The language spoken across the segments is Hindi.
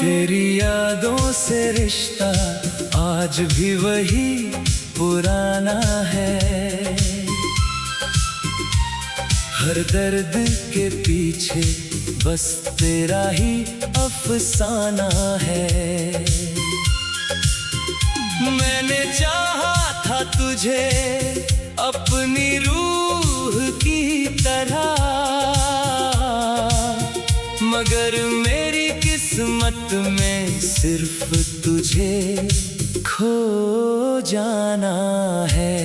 तेरी यादों से रिश्ता आज भी वही पुराना है। हर दर्द के पीछे बस तेरा ही अफसाना है। मैंने चाहा था तुझे अपनी रूह की तरह, मगर मेरी किस्मत में सिर्फ तुझे खो जाना है।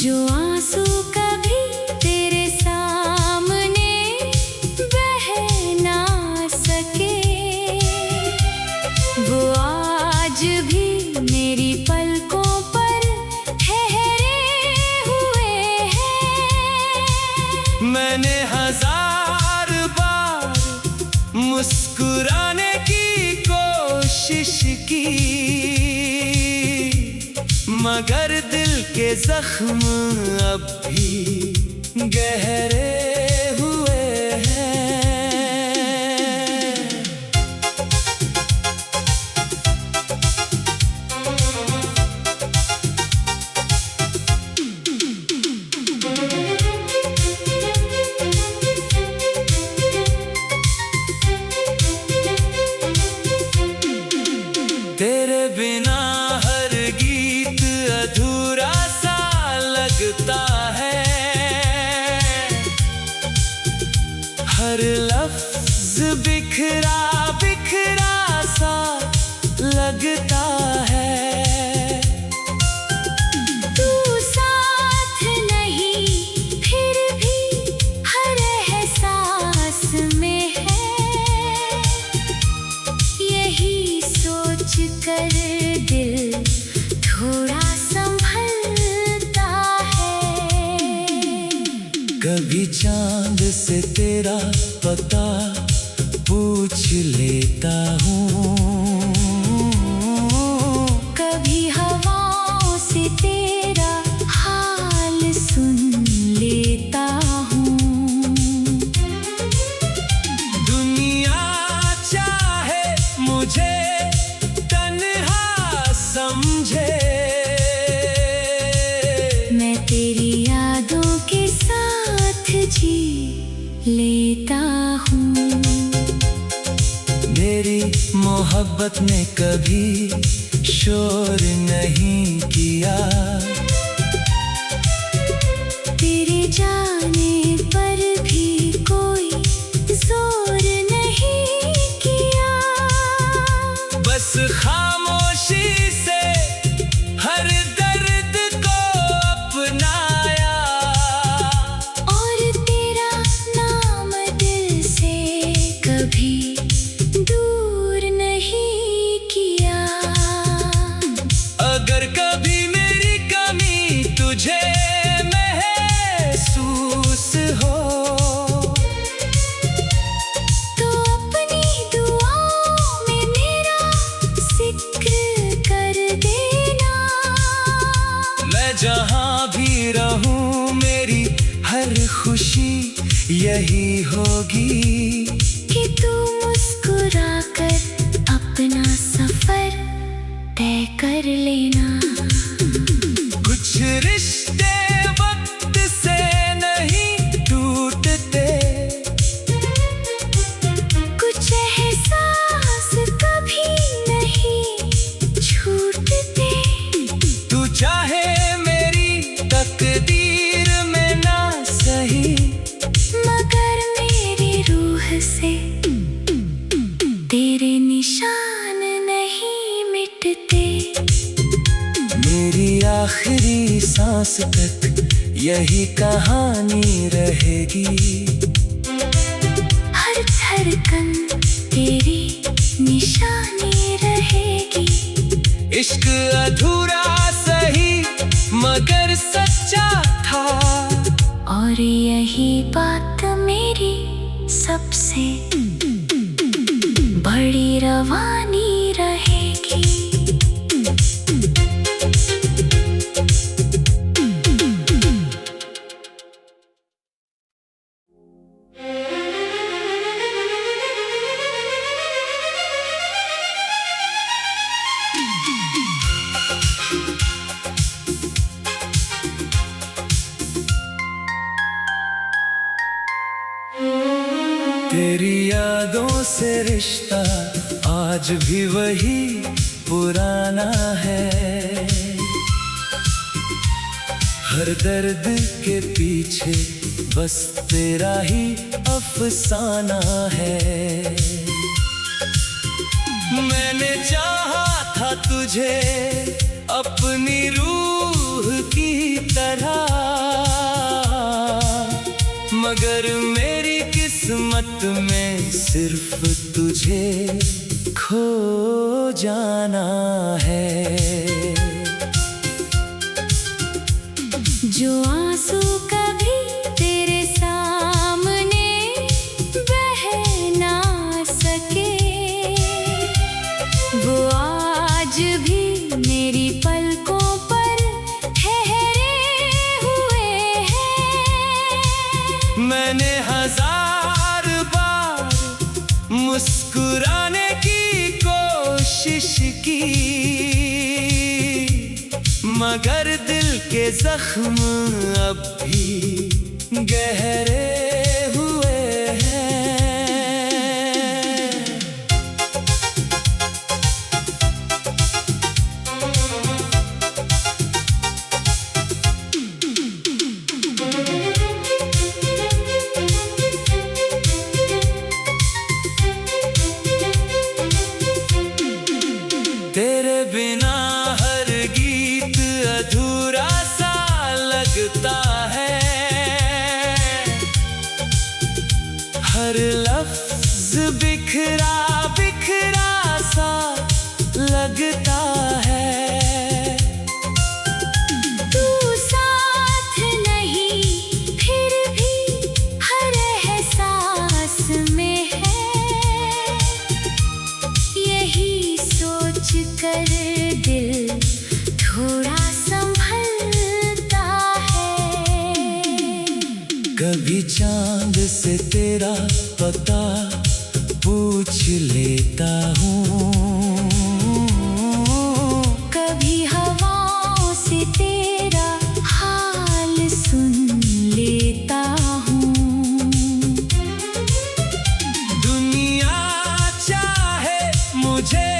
जो आंसू कभी तेरे सामने बह ना सके, वो आज भी मेरी पलकों पर ठहरे हुए हैं। मैंने हजार बार मुस्कुराने की कोशिश की, मगर दिल के जख्म अब भी गहरे हुए हैं। तेरे बिना हर गीत अधूरा सा लगता है, हर लफ्ज बिखरा बिखरा सा लगता है। तू साथ नहीं फिर भी हर एहसास में है, यही सोच कर दिल थोड़ा संभलता है। कभी चांद से तेरा पता पूछ लेता हूँ, कभी हवाओं से तेरा हाल सुन लेता हूँ। दुनिया चाहे मुझे तन्हा समझे, मैं तेरी यादों के साथ जी लेता हूँ। मेरी मोहब्बत ने कभी शोर नहीं किया, तेरे जाने पर भी कोई जोर नहीं किया, बस खामोशी से हर दर्द को अपनाया, और तेरा नाम दिल से कभी दूर नहीं किया। अगर कभी मेरी कमी तुझे महसूस हो, तो अपनी दुआओं में मेरा जिक्र कर देना। मैं जहाँ भी रहूँ मेरी हर खुशी यही होगी कि तू मुस्कुरा कर अपना सफर तय कर लेना। कुछ रिश्ते वक्त से नहीं टूटते, कुछ एहसास कभी नहीं छूटते, तू चाहे मेरी तकदीर में ना सही, मगर मेरी रूह से तेरे निशान नहीं मिटते। मेरी आखिरी सांस तक यही कहानी रहेगी, हर धड़कन तेरी निशानी रहेगी। इश्क अधूरा सही मगर सच्चा था, और यही बात मेरी सबसे बड़ी रवानी रहेगी। तेरी यादों से रिश्ता आज भी वही पुराना है। हर दर्द के पीछे बस तेरा ही अफसाना है। मैंने चाहा था तुझे अपनी रूह की तरह, मगर मेरी किस्मत में सिर्फ तुझे खो जाना है। जो आंसू कभी तेरे सामने बह ना सके, वो आज भी मेरी पलकों पर ठहरे हुए हैं। मैंने हजार बार मुस्कुराने की कोशिश की, मगर दिल के जख्म अब भी गहरे हुए हैं। तेरे बिना हर गीत अधूरा सा लगता है, हर लफ्ज बिखरा बिखरा सा लगता है। तू साथ नहीं फिर भी हर एहसास में है, यही सोच कर दिल थोड़ा संभलता है। कभी चांद से तेरा पता पूछ लेता हूँ, कभी हवाओं से तेरा हाल सुन लेता हूँ। दुनिया चाहे मुझे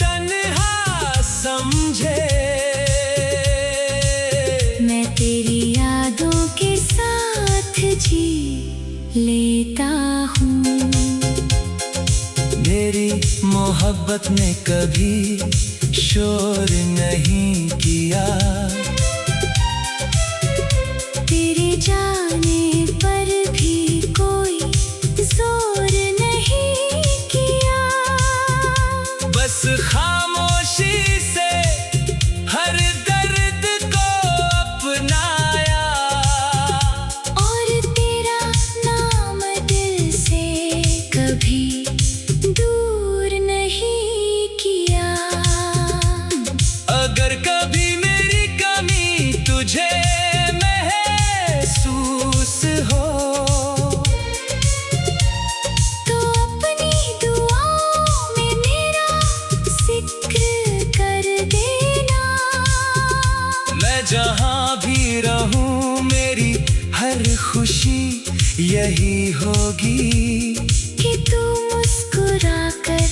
तन्हा समझे, मैं तेरी यादों के साथ जी लेता हूँ। मेरी मोहब्बत ने कभी शोर नहीं किया, तेरे जाने पर भी कोई जोर नहीं किया, बस खामोशी से हर दर्द को अपनाया, और तेरा नाम दिल से कभी दूर नहीं किया। अगर कभी मेरी कमी तुझे महसूस हो, तो अपनी दुआओं में मेरा जिक्र कर देना। मैं जहाँ भी रहूँ मेरी हर खुशी यही होगी कि तू मुस्कुरा कर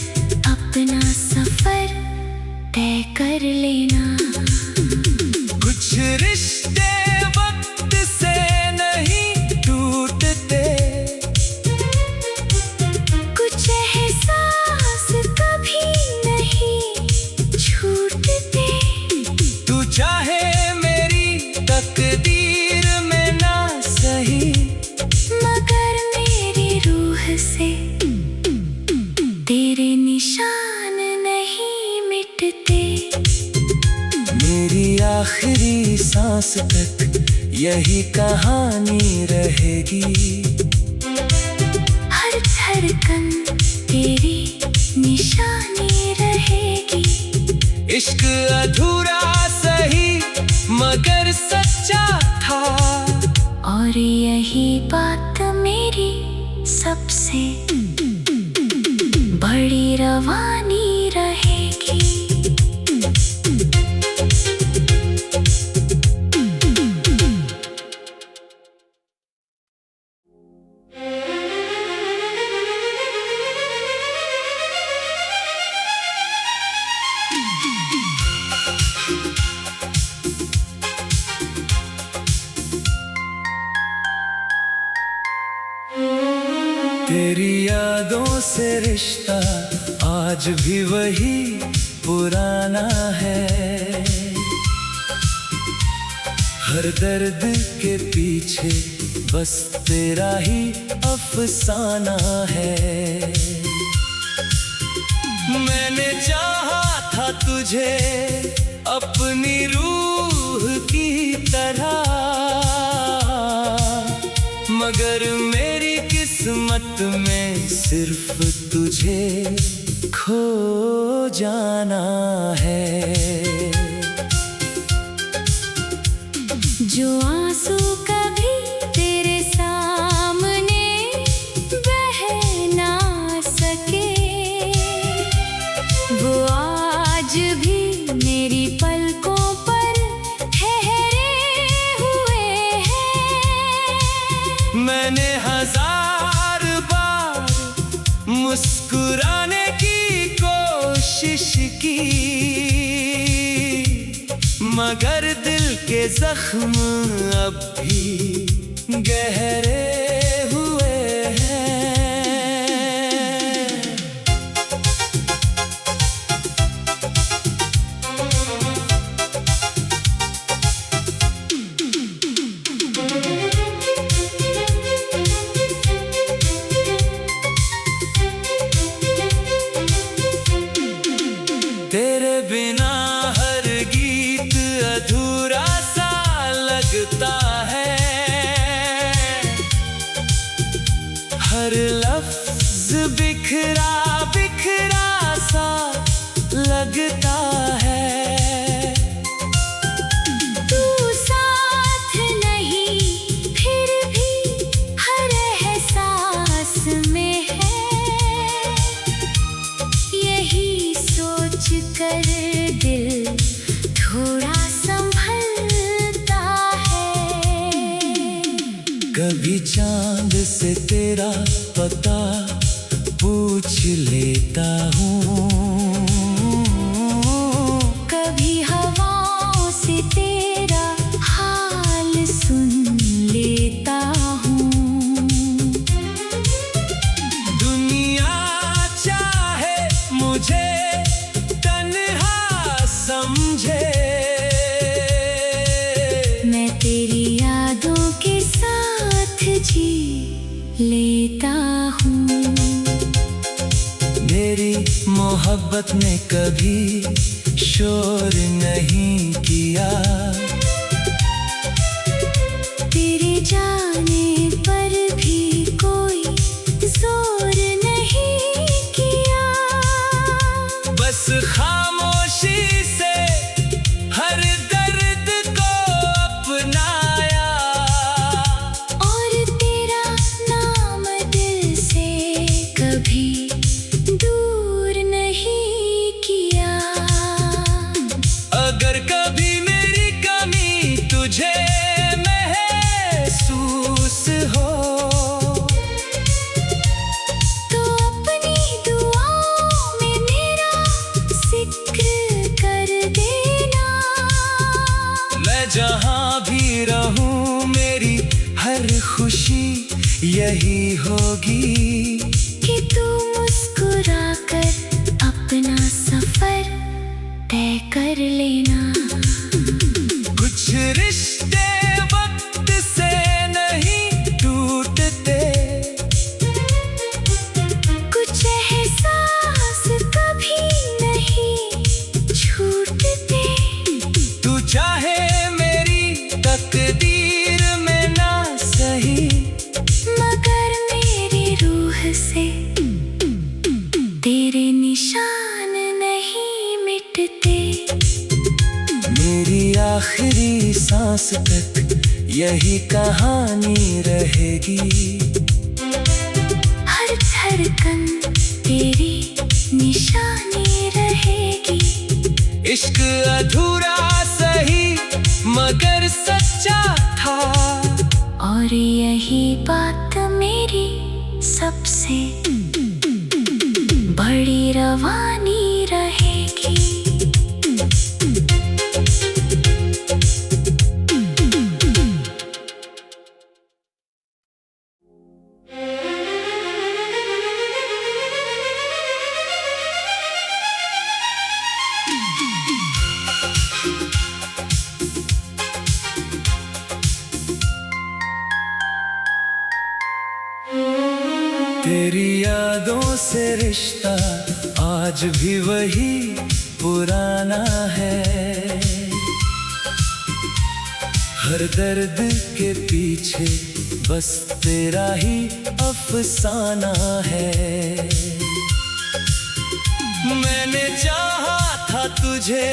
अपना सफर तय कर लेना। कुछ रिश्ते वक्त से नहीं टूटते, कुछ एहसास कभी नहीं छूटते, तू चाहे मेरी तकदीर में ना सही, मगर मेरी रूह से तेरे निशान नहीं मिटते। मेरी आखिरी सांस तक यही कहानी रहेगी। हर धड़कन तेरी निशानी रहेगी। इश्क अधूरा सही मगर सच्चा था, और यही बात मेरी सबसे बड़ी रवानी रहेगी। तेरी यादों से रिश्ता आज भी वही पुराना है। हर दर्द के पीछे बस तेरा ही अफसाना है। मैंने चाहा था तुझे अपनी रूह की तरह, मगर मेरी किस्मत में सिर्फ तुझे खो जाना है। जो आंसू कभी तेरे सामने बह ना सके, वो आज भी मेरी पलकों पर ठहरे हुए हैं। मैंने 1000 बार मुस्कुराने की कोशिश की, मगर दिल के जख्म अब भी गहरे हुए हैं। तेरे बिना हर गीत अधूरा सा लगता है, हर लफ्ज बिखरा बिखरा सा लगता है। तू साथ नहीं फिर भी हर एहसास में है, यही सोच कर दिल थोड़ा संभलता है। कभी चांद से तेरा पता पूछ लेता हूँ, कभी हवाओं से तेरा हाल सुन लेता हूँ। दुनिया चाहे मुझे तन्हा समझे, मैं तेरी यादों के साथ जी लेता हूँ। मेरी मोहब्बत ने कभी शोर नहीं किया, तेरे जाने पर भी कोई जोर नहीं किया। बस खामोशी से हर दर्द को अपनाया, और तेरा नाम दिल से कभी दूर नहीं किया। अगर कभी मेरी कमी तुझे महसूस हो, तो अपनी दुआओं में मेरा जिक्र कर देना। मैं जहाँ भी रहूँ मेरी हर खुशी यही होगी कि तू मुस्कुरा कर अपना सफर तय कर लेना। कुछ रिश्ते वक्त से नहीं टूटते, कुछ एहसास कभी नहीं छूटते। तू चाहे मेरी तकदीर में ना सही, मगर मेरी रूह से तेरे निशान नहीं मिटते। मेरी आखिरी सांस तक यही कहानी रहेगी। हर धड़कन तेरी निशानी रहेगी। इश्क अधूरा सही मगर सच्चा था, और यही बात मेरी सबसे बड़ी रवानी रहेगी। तेरी यादों से रिश्ता आज भी वही पुराना है। हर दर्द के पीछे बस तेरा ही अफसाना है। मैंने चाहा था तुझे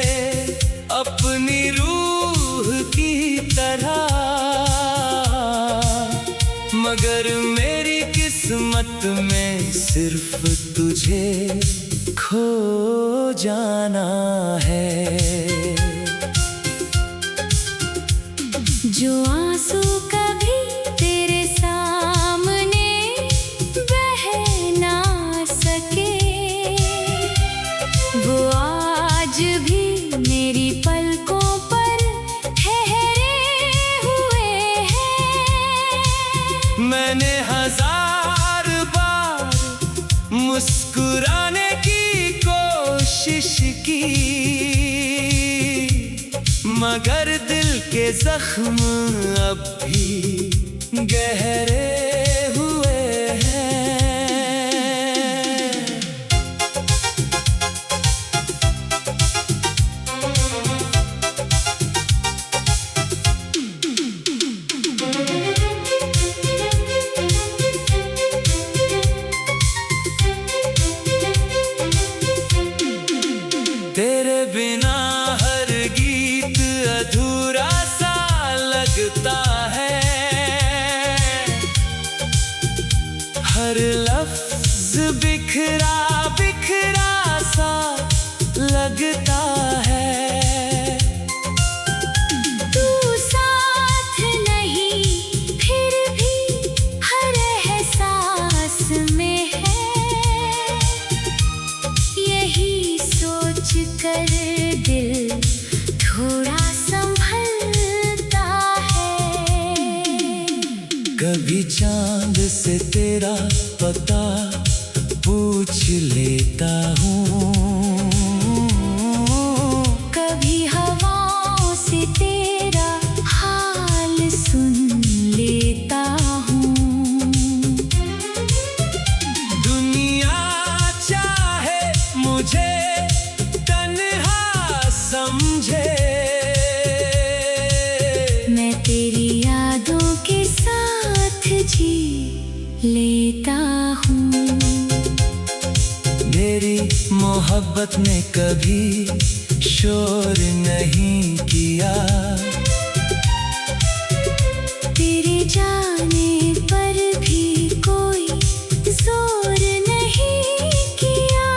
अपनी रूह की तरह, मगर मेरी किस्मत में सिर्फ तुझे खो जाना है। जो आंसू कभी तेरे सामने बह ना सके, वो आज भी मेरी पलकों पर ठहरे हुए हैं। मैंने 1000 बार मुस्कुराने की कोशिश की, मगर दिल के जख्म अब भी गहरे हुए हैं। तेरे बिना हर गीत अधूरा सा लगता है, हर लफ्ज बिखरा बिखरा सा लगता है। तू साथ नहीं फिर भी हर एहसास में है, यही सोच कर दिल थोड़ा संभलता है। कभी चांद से तेरा पता पूछ लेता हूँ, कभी हवाओं से तेरा हाल सुन लेता हूँ। दुनिया चाहे मुझे तन्हा समझे, मैं तेरी यादों के साथ जी लेता हूँ। मेरी मोहब्बत ने कभी शोर नहीं किया, तेरे जाने पर भी कोई जोर नहीं किया,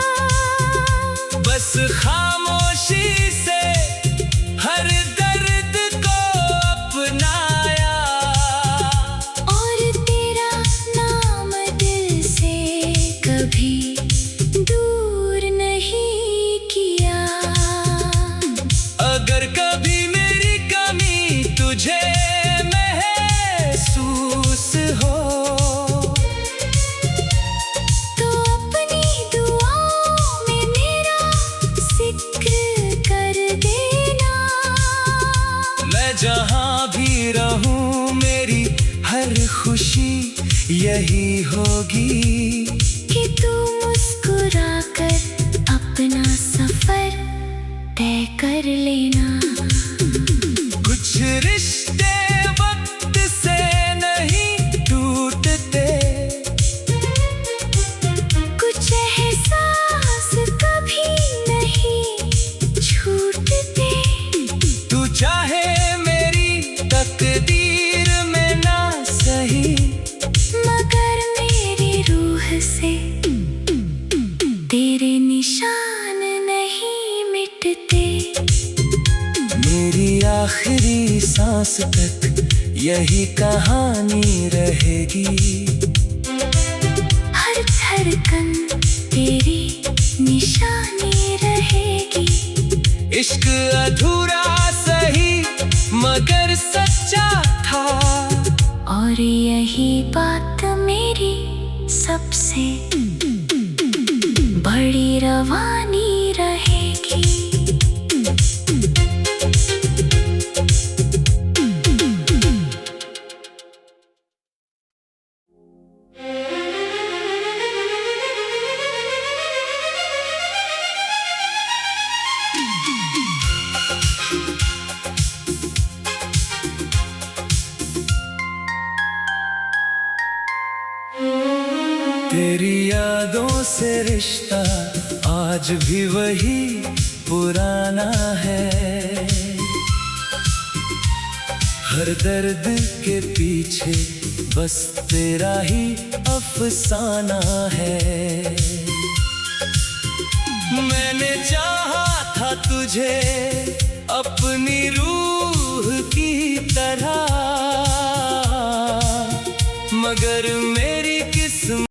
बस खामोशी से हर दर्द को अपनाया, और तेरा नाम दिल से कभी दूर नहीं किया। अगर कभी मेरी कमी तुझे महसूस हो, तो अपनी दुआओं में मेरा जिक्र कर देना। मैं जहाँ भी रहूँ मेरी हर खुशी यही होगी कि तू मुस्कुरा कर अपना सफर तय कर लेना। कुछ रिश्ते वक्त से नहीं टूटते, कुछ एहसास कभी नहीं छूटते, तू चाहे मेरी तकदीर में ना सही, मगर मेरी रूह से तेरे निशान नहीं मिटते। मेरी आखिरी सांस तक यही कहानी रहेगी। हर धड़कन तेरी निशानी रहेगी। इश्क अधूरा सही मगर सच्चा था, और यही बात मेरी सबसे बड़ी रवानी रहेगी। तेरी यादों से रिश्ता आज भी वही पुराना है। हर दर्द के पीछे बस तेरा ही अफसाना है। मैंने चाहा था तुझे अपनी रूह की तरह,